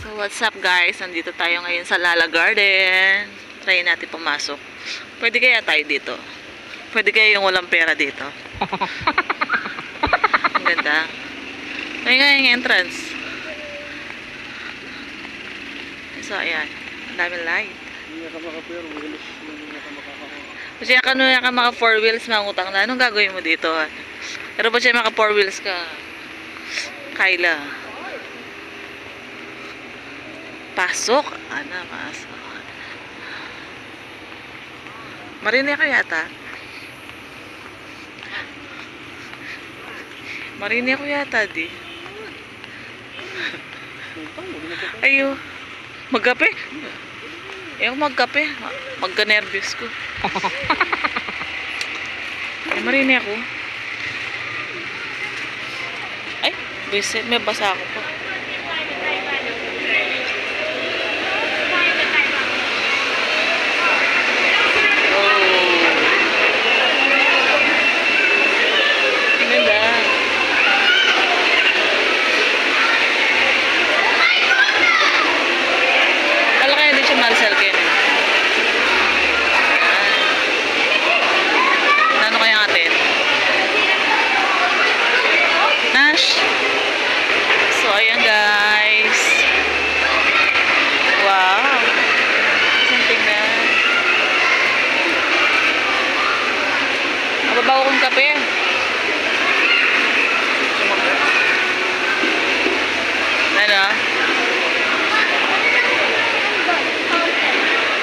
So what's up guys? Nandito tayo ngayon sa Lala Garden. Try natin pumasok. Pwede kaya tayo dito? Pwede kaya yung walang pera dito? Ang ganda. Ngayon nga yung entrance. So ayan. Ang dami light. Kasi ka maka 4 wheels mangutang na. Anong gagawin mo dito? Pero ba siya maka 4 wheels ka? Kyla. Pasok. Ano, pasok. Marinig ko yata. Marinig ko yata, di. Ayo. Magkape? Ayaw magkape. Magka-nervous ko. Ay, marinig ako. Ay, bisit. May basa ako pa. Mababaw kong kape. Ano?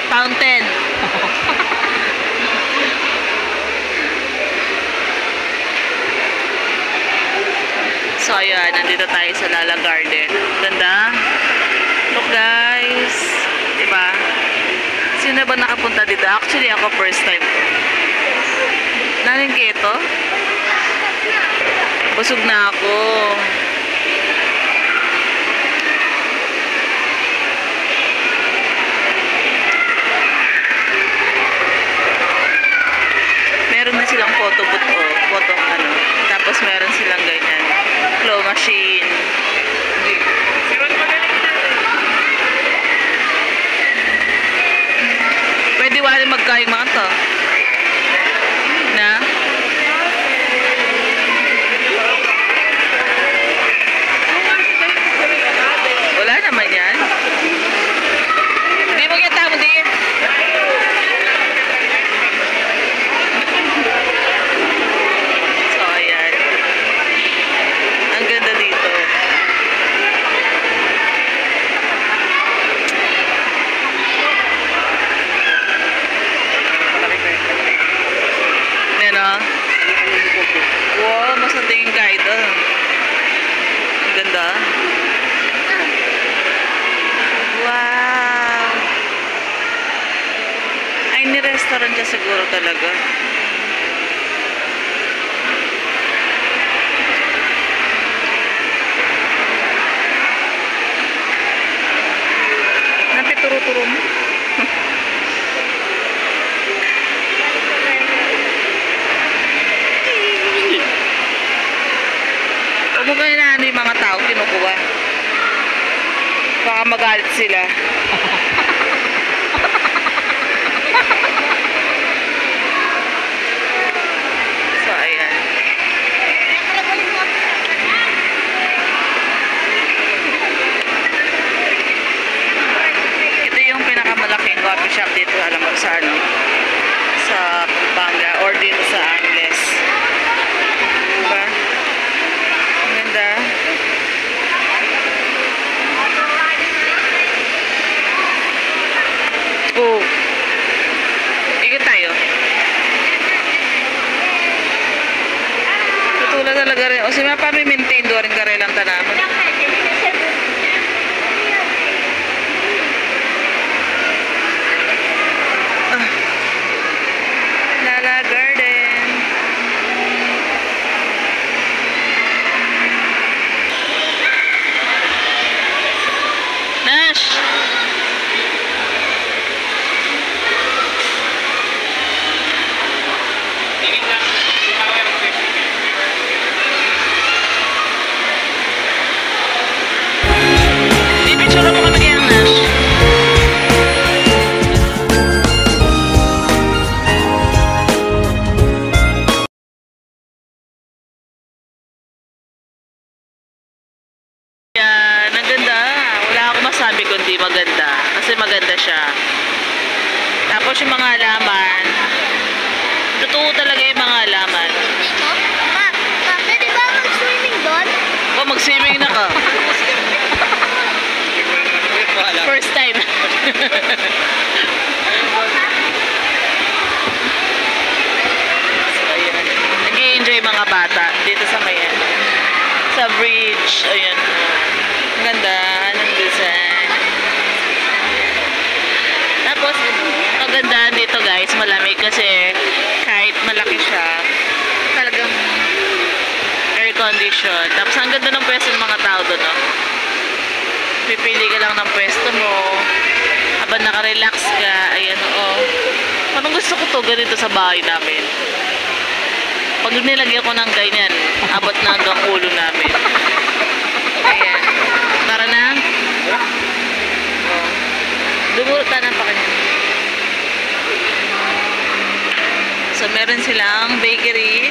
Fountain. So ayan, nandito tayo sa Lala Garden. Ganda. Look guys. Diba? Sino ba nakapunta dito? Actually ako first time ko. Naling keto? Busog na ako. Meron na silang photo booth o photo ano. Tapos meron silang ganyan. Claw machine. Pwede wala magkain mga to. Na? Wala naman yan. Hindi mo kita mo din. So, ayan. Ang ganda dito. Wow, mas natingin kayo doon. Ang ganda. Wow. Ay, ni-restaurant siya siguro talaga. Napituro-turo mo. Huwag mo na ano yung mga tao kinukuha. Baka magalit sila. So, ayan. Ito yung pinakamalaking coffee shop dito, alam mo sa ano? Sa Pampanga or dito sa Angeles. Diba? Ganda. Oh. Ikot tayo. Tutulad talaga rin. O si mga pami-maintain doon rin karelang tanaman. Lala Garden. Nash! yung mga halaman. Totoo talaga yung mga halaman. Pwede ba mag-swimming doon? O, mag-swimming na ka. First time. So, ayan. Nag-i-enjoy mga bata dito sa mayan. Sa bridge. Ayan. Ang ganda ng design. Tapos, kagandahan dito guys, malamig kasi kahit malaki siya, talagang air condition. Tapos, ang ganda ng pwesto ng mga tao doon, no? Pipili ka lang ng pwesto mo habang nakarelax ka. Ayan, oo. Parang gusto ko to ganito sa bahay namin. Pag nilagyan ko ng ganyan, abot na hanggang ulo namin. Ayan. Tara na. Oh. Dumulutan pa kanya. So, meron silang bakery.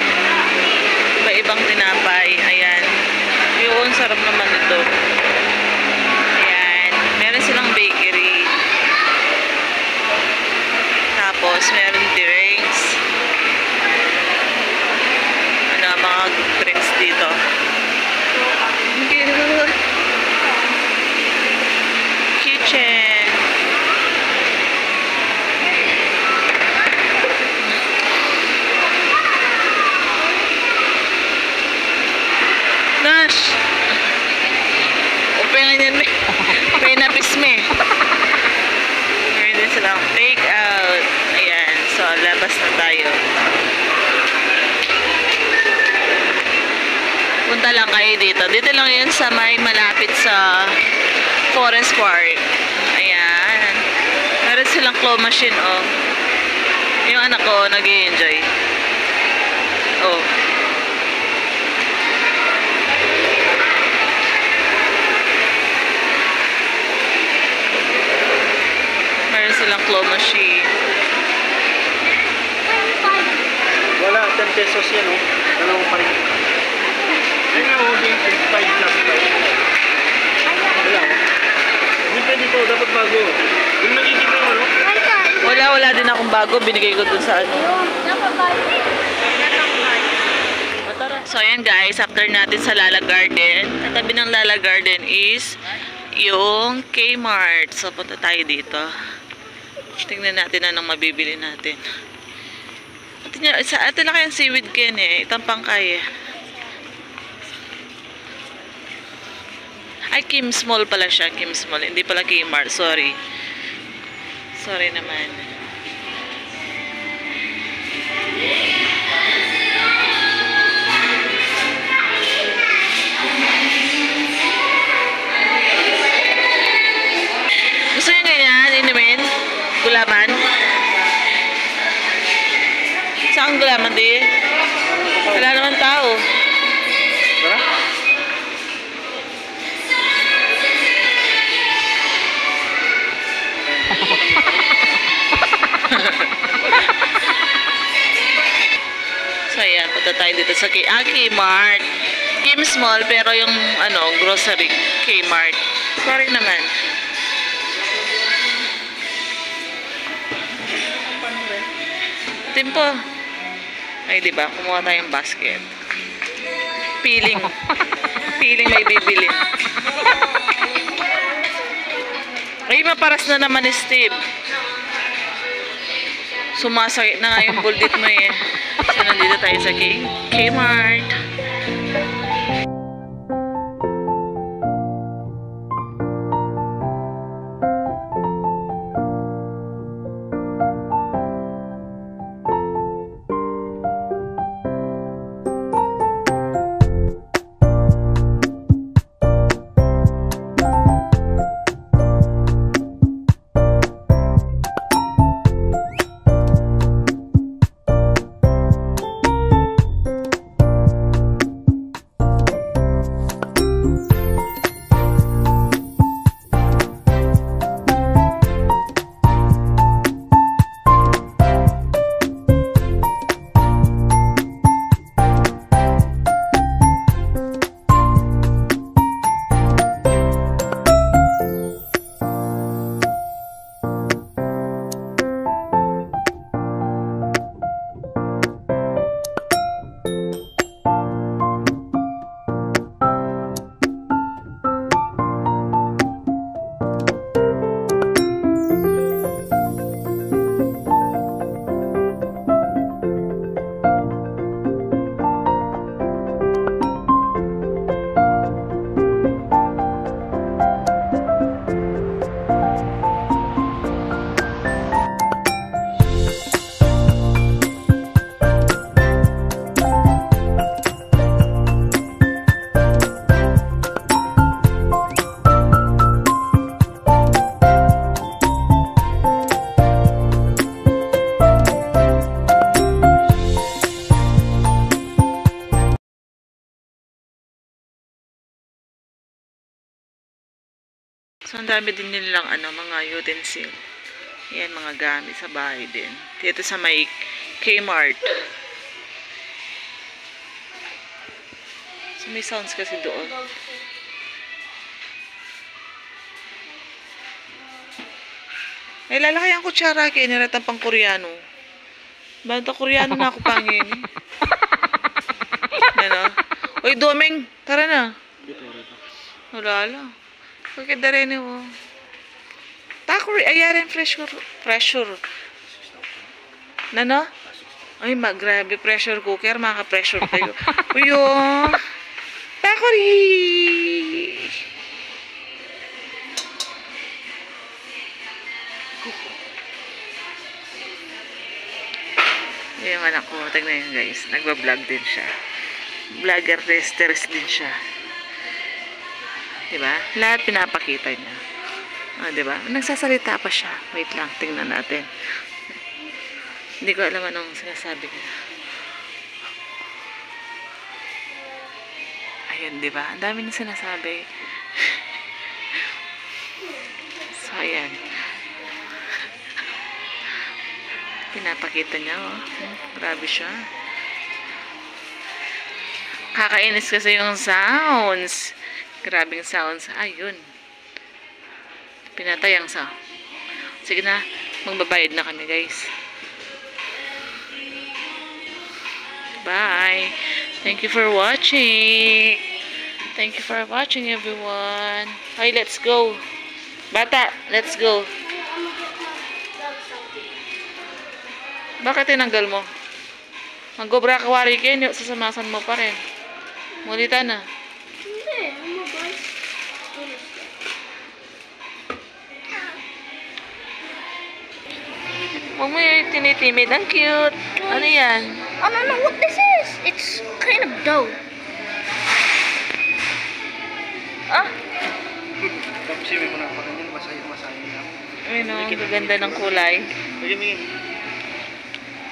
Iba-ibang tinapay. Ayan. Yun, sarap naman ito. Ayan. Meron silang bakery. Tapos, meron drinks. Ano, mga drinks dito. Cute. Kitchen. Nash! Upengan yan, me. Pinapis me. Meron din silang take out. Ayan. So, labas na tayo. Punta lang kayo dito. Dito lang yun sa may malapit sa Forest Park. Ayan. Meron silang claw machine, oh. Yung anak ko, nag-i-enjoy. Oh. Meron silang claw machine. Wala, 10 pesos yan, oh. Dalawang pa rin. Ay nga, oh, 5 plus 5. Wala, oh. Hindi pwede to, dapat bago. Yung nakikita mo, no? Wala din akong bago. Binigay ko dun sa ano. So, ayan guys. After natin sa Lala Garden, katabi ng Lala Garden is yung Kmart. So, punta tayo dito. Tingnan natin anong mabibili natin. Sa atin na kayang seaweed ken eh. Itampang kaya. Ay, Kim's Mall pala siya. Kim's Mall. Hindi pala Kmart. Sorry. Sorry naman. Gusto nyo ganyan? Inumin? Gulaman? Saan gulaman di? Wala naman tao. Tara? So, ayan. Punta tayo dito sa Kmart. Kim's Mall, pero yung, ano, grocery Kmart. Sorry naman. Timpo. Ay, diba? Kumuha tayong basket. Feeling. Feeling may bibili. Ay, maparas na naman ni Steve. Sumasakit na nga yung buldit mo eh. So, nandito tayo sa Kmart. So, ang dami din nilang mga utensil. Yan, mga gamit sa bahay din. Dito sa may Kmart. So, may sounds kasi doon. May lalaki ang kutsara kaya niratang pang Koreano. Banta Koreano na ako pangin. Ano? Uy, Domeng, tara na. Dito, rito. Wala lang. Bakit na rin mo? Takuri, ayarin pressure. Nano? Ay, grabe, pressure cooker. Maka-pressure kayo. Uyo! Takuri! Yung anak ko, tignan yun guys. Nagbablog din siya. Vlogger testers din siya. Diba? Lahat pinapakita niya. Diba? Nagsasalita pa siya. Wait lang, tingnan natin. Hindi ko alam anong sinasabi niya. Ayan, diba? Ang dami na sinasabi. So, ayan. Pinapakita niya, oh. Grabe siya. Kakainis kasi yung sounds. Grabing sounds. Ayun. Pinatay ang sound. Sige na. Magbabayad na kami, guys. Bye. Thank you for watching. Thank you for watching, everyone. Hey, let's go. Bata, let's go. Bakit tinanggal mo? Mag-gobra kawari kayo, sasamasan mo pa rin. Mulita na. Hindi, umabay. Huwag mo yung tinitimid. Ang cute. Ano yan? I don't know what this is. It's kind of dough. Ah! Tapos siya mo na ako kanyan, masahin na. Ayun o, ang gaganda ng kulay. Lagyan.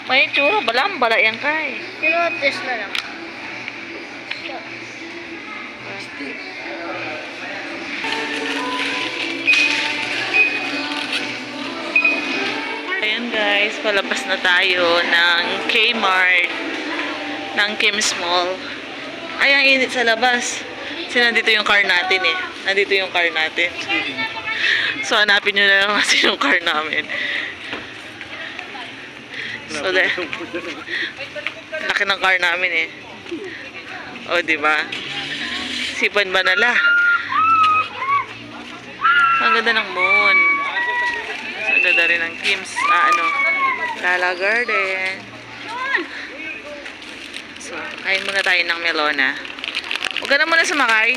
May tsura, balambala yan kay. You know what, this na lang. Ayan guys, palabas na tayo ng Kmart, ng Kim's Mall. Ay, ang init sa labas. Kasi nandito yung car natin eh. Nandito yung car natin. So, hanapin nyo na lang kasi yung car namin. So, laki ng car namin eh. O, diba? Sipan ba nala? Ang ganda ng moon. Ang ganda rin ng Kim's, Lala Garden. So, kain muna tayo ng melona. Huwag ka na muna sumakay.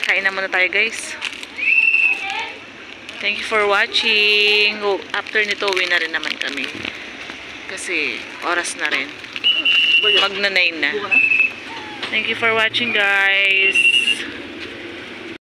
Kain na muna tayo, guys. Thank you for watching. After nito, uwi na rin naman kami. Kasi, oras na rin. Magna-9 na. Thank you for watching, guys.